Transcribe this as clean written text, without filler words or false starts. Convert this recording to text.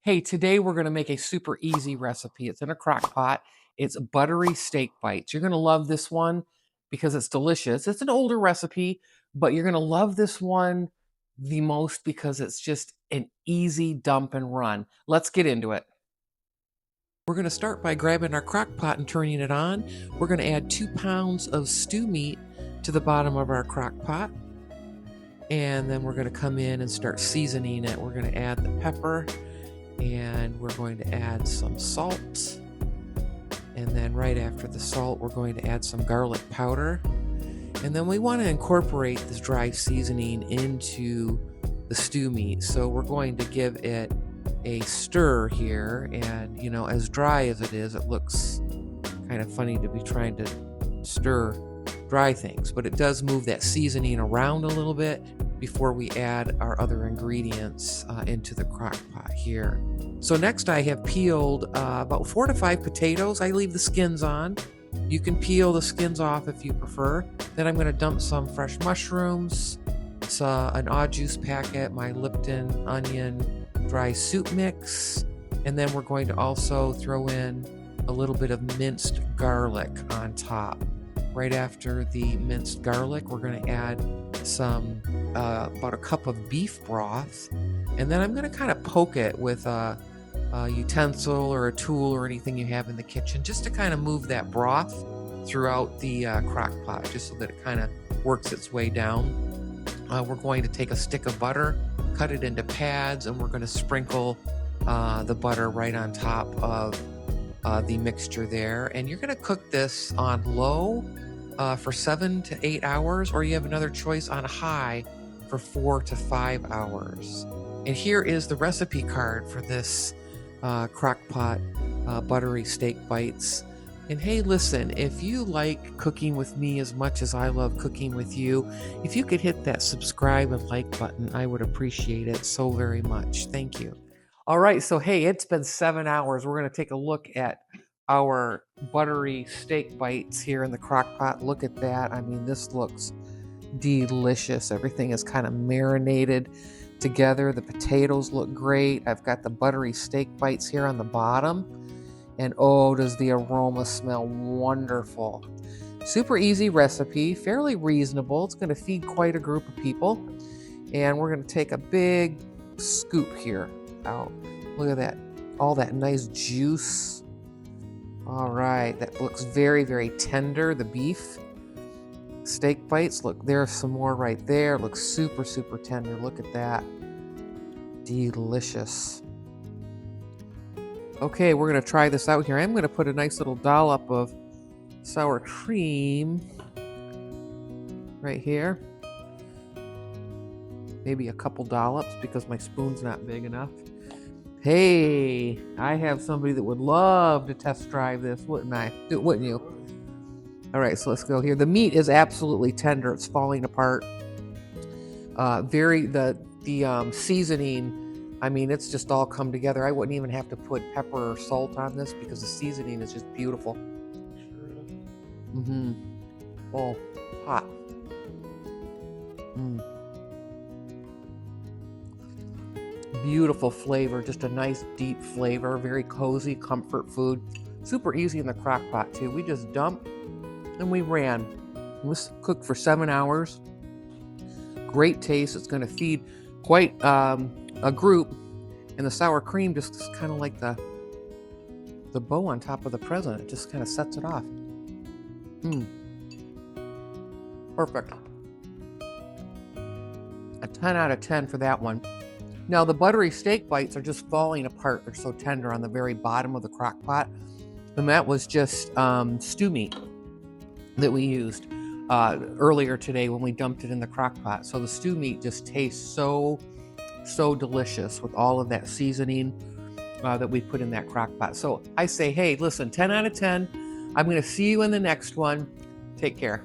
Hey, today we're going to make a super easy recipe. It's in a crock pot. It's buttery steak bites. You're going to love this one because it's delicious. It's an older recipe, but you're going to love this one the most because it's just an easy dump and run. Let's get into it. We're going to start by grabbing our crock pot and turning it on. We're going to add 2 pounds of stew meat to the bottom of our crock pot. And then we're going to come in and start seasoning it. We're going to add the pepper. And we're going to add some salt. And then right after the salt, we're going to add some garlic powder. And then we want to incorporate this dry seasoning into the stew meat. So we're going to give it a stir here. And, you know, as dry as it is, it looks kind of funny to be trying to stir dry things. But it does move that seasoning around a little bit before we add our other ingredients into the crock pot here. So next I have peeled about 4 to 5 potatoes. I leave the skins on. You can peel the skins off if you prefer. Then I'm going to dump some fresh mushrooms, an au juice packet, my Lipton onion dry soup mix, and then we're going to also throw in a little bit of minced garlic on top. Right after the minced garlic, we're going to add some about a cup of beef broth, and then I'm going to kind of poke it with a utensil or a tool or anything you have in the kitchen, just to kind of move that broth throughout the crock pot, just so that it kind of works its way down. We're going to take a stick of butter, cut it into pads, and we're going to sprinkle the butter right on top of the mixture there. And you're going to cook this on low for 7 to 8 hours, or you have another choice on high for 4 to 5 hours. And here is the recipe card for this crock pot buttery steak bites. And hey, listen, if you like cooking with me as much as I love cooking with you, if you could hit that subscribe and like button, I would appreciate it so very much. Thank you. All right, so hey, it's been 7 hours. We're going to take a look at our buttery steak bites here in the crock pot. Look at that. I mean, this looks delicious. Everything is kind of marinated together. The potatoes look great. I've got the buttery steak bites here on the bottom. And oh, does the aroma smell wonderful. Super easy recipe, fairly reasonable. It's going to feed quite a group of people. And we're going to take a big scoop here out. Look at that. All that nice juice. All right, that looks very, very tender, the beef steak bites. Look, there's some more right there. Looks super, super tender. Look at that. Delicious. Okay, we're going to try this out here. I'm going to put a nice little dollop of sour cream right here. Maybe a couple dollops because my spoon's not big enough. Hey, I have somebody that would love to test drive this, wouldn't I? Wouldn't you? All right, so let's go here. The meat is absolutely tender. It's falling apart. The seasoning, I mean, it's just all come together. I wouldn't even have to put pepper or salt on this because the seasoning is just beautiful. Oh, hot. Beautiful flavor, just a nice deep flavor, very cozy comfort food. Super easy in the crock pot too. We just dumped and we ran. This cooked for 7 hours. Great taste. It's going to feed quite a group. And the sour cream just is kind of like the bow on top of the present. It just kind of sets it off. Perfect. A 10 out of 10 for that one. Now, the buttery steak bites are just falling apart. They're so tender on the very bottom of the crock pot. And that was just stew meat that we used earlier today when we dumped it in the crock pot. So the stew meat just tastes so delicious with all of that seasoning that we put in that crock pot. So I say, hey, listen, 10 out of 10. I'm going to see you in the next one. Take care.